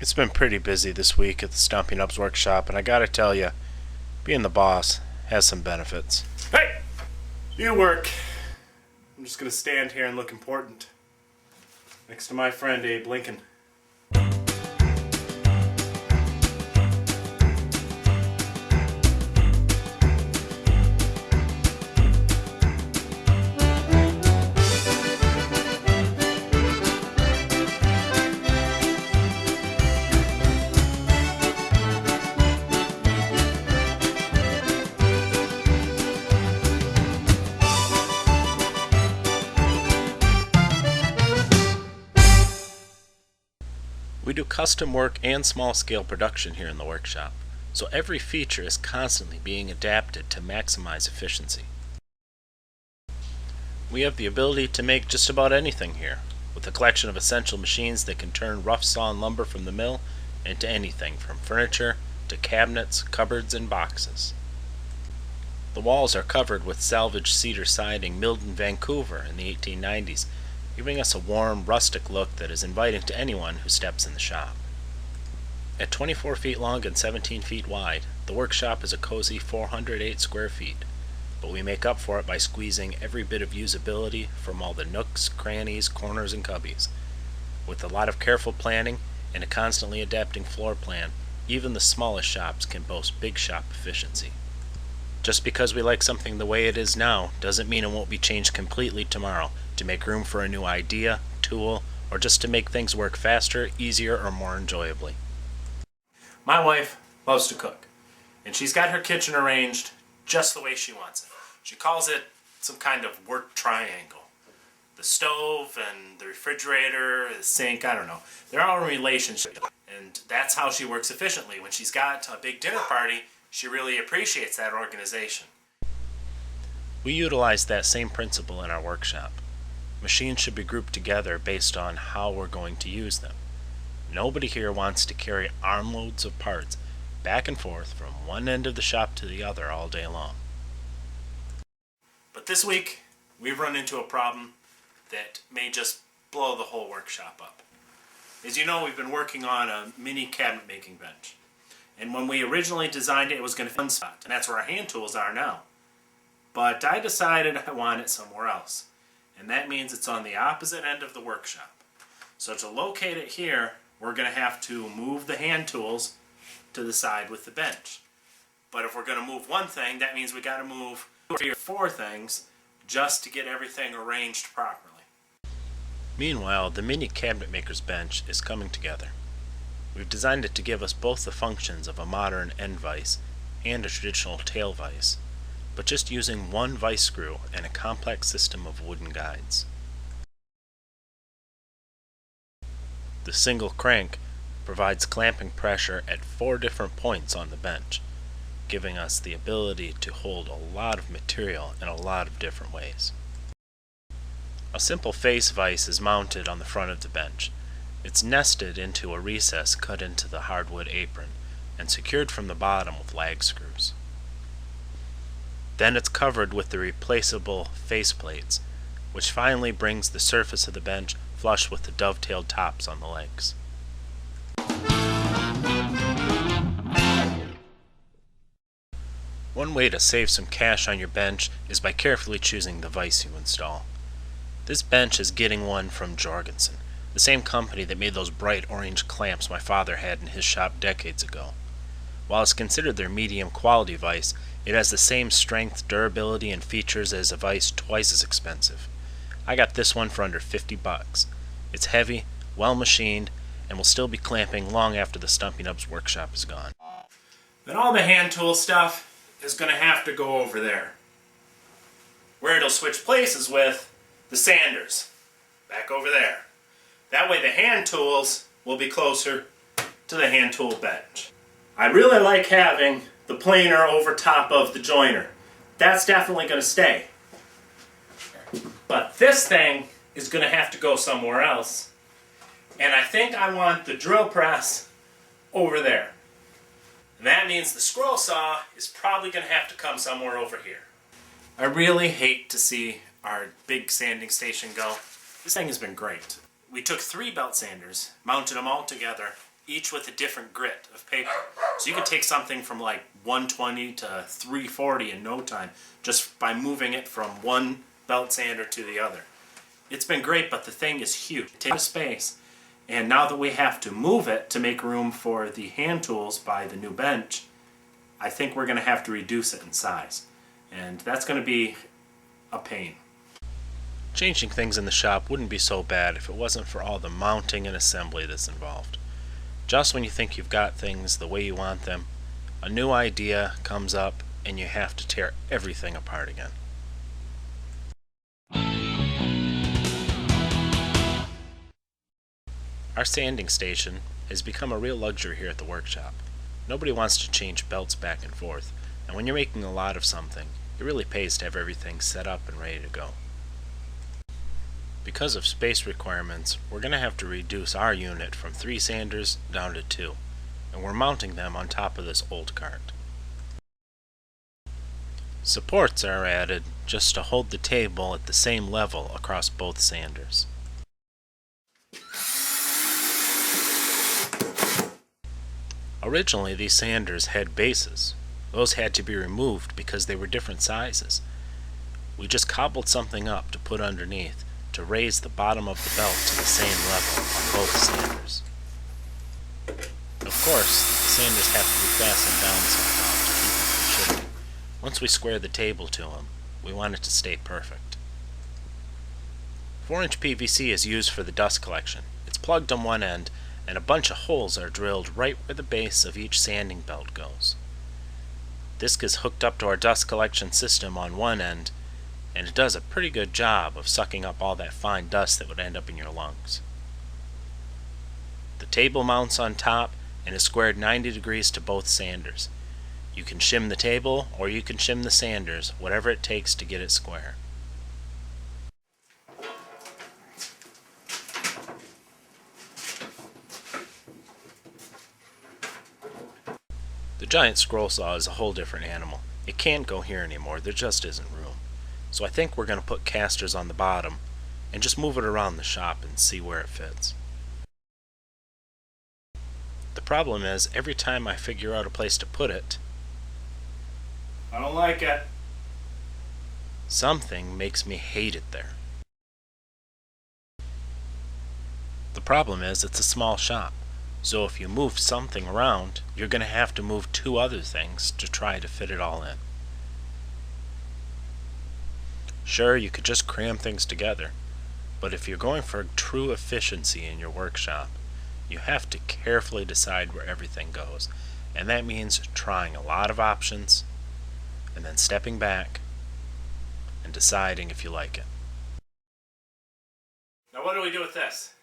It's been pretty busy this week at the Stumpy Nubs Workshop, and I gotta tell you, being the boss has some benefits. Hey! You work. I'm just gonna stand here and look important. Next to my friend Abe Lincoln. We do custom work and small-scale production here in the workshop, so every feature is constantly being adapted to maximize efficiency. We have the ability to make just about anything here, with a collection of essential machines that can turn rough-sawn lumber from the mill into anything from furniture to cabinets, cupboards, and boxes. The walls are covered with salvaged cedar siding milled in Vancouver in the 1890s, giving us a warm, rustic look that is inviting to anyone who steps in the shop. At 24 feet long and 17 feet wide, the workshop is a cozy 408 square feet, but we make up for it by squeezing every bit of usability from all the nooks, crannies, corners, and cubbies. With a lot of careful planning and a constantly adapting floor plan, even the smallest shops can boast big shop efficiency. Just because we like something the way it is now doesn't mean it won't be changed completely tomorrow to make room for a new idea, tool, or just to make things work faster, easier, or more enjoyably. My wife loves to cook, and she's got her kitchen arranged just the way she wants it. She calls it some kind of work triangle. The stove and the refrigerator, the sink, I don't know. They're all in relationship, and that's how she works efficiently. When she's got a big dinner party, she really appreciates that organization. We utilize that same principle in our workshop. Machines should be grouped together based on how we're going to use them. Nobody here wants to carry armloads of parts back and forth from one end of the shop to the other all day long. But this week, we've run into a problem that may just blow the whole workshop up. As you know, we've been working on a mini cabinet making bench. And when we originally designed it, it was going to fit in one spot, and that's where our hand tools are now. But I decided I want it somewhere else, and that means it's on the opposite end of the workshop. So to locate it here, we're going to have to move the hand tools to the side with the bench. But if we're going to move one thing, that means we got to move 3 or 4 things just to get everything arranged properly. Meanwhile, the mini cabinet maker's bench is coming together. We've designed it to give us both the functions of a modern end vise and a traditional tail vise, but just using one vise screw and a complex system of wooden guides. The single crank provides clamping pressure at 4 different points on the bench, giving us the ability to hold a lot of material in a lot of different ways. A simple face vise is mounted on the front of the bench. It's nested into a recess cut into the hardwood apron and secured from the bottom with lag screws. Then it's covered with the replaceable face plates, which finally brings the surface of the bench flush with the dovetailed tops on the legs. One way to save some cash on your bench is by carefully choosing the vise you install. This bench is getting one from Jorgensen, the same company that made those bright orange clamps my father had in his shop decades ago. While it's considered their medium quality vise, it has the same strength, durability, and features as a vise twice as expensive. I got this one for under $50. It's heavy, well machined, and will still be clamping long after the Stumpy Nubs Workshop is gone. Then all the hand tool stuff is going to have to go over there, where it'll switch places with the sanders, back over there. That way the hand tools will be closer to the hand tool bench. I really like having the planer over top of the joiner. That's definitely going to stay. But this thing is going to have to go somewhere else. And I think I want the drill press over there. And that means the scroll saw is probably going to have to come somewhere over here. I really hate to see our big sanding station go. This thing has been great. We took 3 belt sanders, mounted them all together, each with a different grit of paper. So you could take something from like 120 to 340 in no time just by moving it from one belt sander to the other. It's been great, but the thing is huge. It takes space, and now that we have to move it to make room for the hand tools by the new bench, I think we're going to have to reduce it in size. And that's going to be a pain. Changing things in the shop wouldn't be so bad if it wasn't for all the mounting and assembly that's involved. Just when you think you've got things the way you want them, a new idea comes up and you have to tear everything apart again. Our sanding station has become a real luxury here at the workshop. Nobody wants to change belts back and forth, and when you're making a lot of something, it really pays to have everything set up and ready to go. Because of space requirements, we're going to have to reduce our unit from 3 sanders down to 2, and we're mounting them on top of this old cart. Supports are added just to hold the table at the same level across both sanders. Originally, these sanders had bases. Those had to be removed because they were different sizes. We just cobbled something up to put underneath to raise the bottom of the belt to the same level on both sanders. Of course, the sanders have to be fastened down somehow to keep them from shifting. Once we square the table to them, we want it to stay perfect. 4-inch PVC is used for the dust collection. It's plugged on one end, and a bunch of holes are drilled right where the base of each sanding belt goes. This gets hooked up to our dust collection system on one end, and it does a pretty good job of sucking up all that fine dust that would end up in your lungs. The table mounts on top and is squared 90 degrees to both sanders. You can shim the table or you can shim the sanders, whatever it takes to get it square. The giant scroll saw is a whole different animal. It can't go here anymore, there just isn't room. So I think we're going to put casters on the bottom and just move it around the shop and see where it fits. The problem is, every time I figure out a place to put it, I don't like it. Something makes me hate it there. The problem is, it's a small shop. So if you move something around, you're going to have to move 2 other things to try to fit it all in. Sure, you could just cram things together, but if you're going for true efficiency in your workshop, you have to carefully decide where everything goes, and that means trying a lot of options, and then stepping back and deciding if you like it. Now what do we do with this?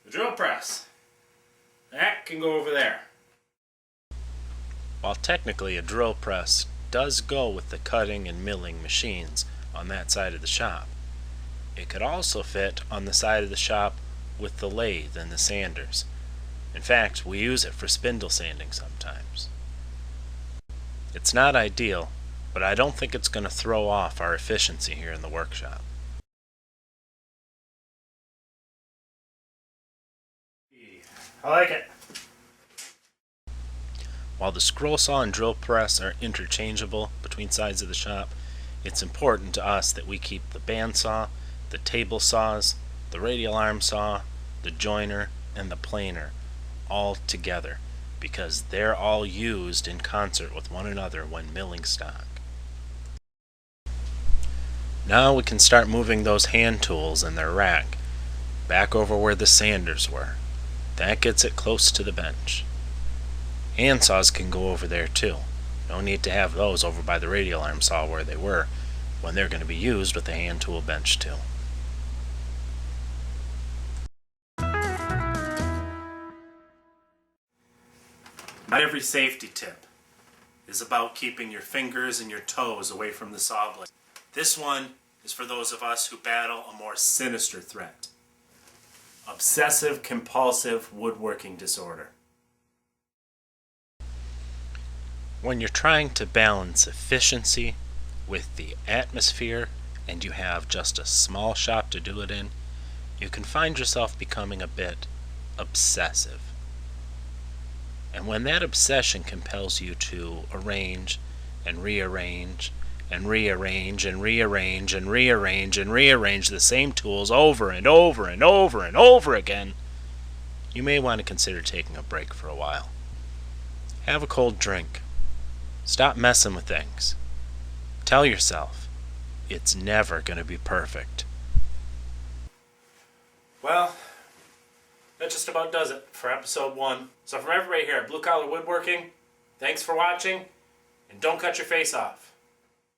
The drill press. That can go over there. While technically a drill press does go with the cutting and milling machines on that side of the shop, it could also fit on the side of the shop with the lathe and the sanders. In fact, we use it for spindle sanding sometimes. It's not ideal, but I don't think it's going to throw off our efficiency here in the workshop. I like it. While the scroll saw and drill press are interchangeable between sides of the shop, it's important to us that we keep the bandsaw, the table saws, the radial arm saw, the joiner, and the planer all together, because they're all used in concert with one another when milling stock. Now we can start moving those hand tools in their rack back over where the sanders were. That gets it close to the bench. Hand saws can go over there too. No need to have those over by the radial arm saw where they were when they're going to be used with the hand tool bench too. Not every safety tip is about keeping your fingers and your toes away from the saw blade. This one is for those of us who battle a more sinister threat: obsessive compulsive woodworking disorder. When you're trying to balance efficiency with the atmosphere and you have just a small shop to do it in, you can find yourself becoming a bit obsessive. And when that obsession compels you to arrange and rearrange and rearrange and rearrange and rearrange and rearrange the same tools over and over and over and over again, you may want to consider taking a break for a while. Have a cold drink. Stop messing with things. Tell yourself, it's never going to be perfect. Well, that just about does it for episode 1. So from everybody here at Blue Collar Woodworking, thanks for watching, and don't cut your face off.